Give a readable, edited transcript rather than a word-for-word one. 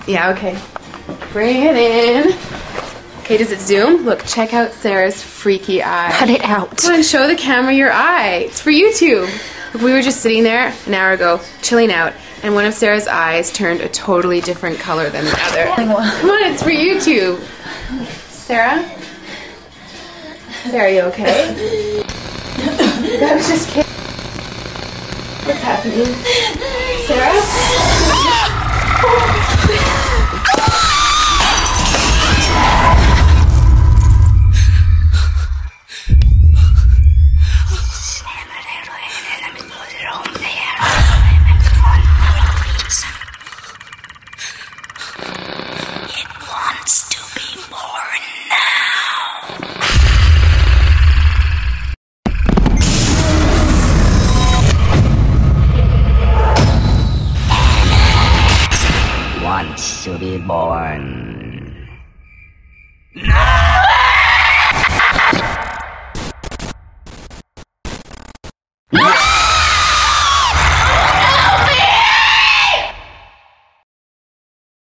Yeah, okay. Bring it in. Okay, does it zoom? Look, check out Sarah's freaky eye. Cut it out. Come on, show the camera your eye. It's for YouTube. Look, we were just sitting there an hour ago, chilling out, and one of Sarah's eyes turned a totally different color than the other. Come on, it's for YouTube. Sarah? Sarah, are you okay? That was just kidding. What's happening? Sarah? Wants to be born. No!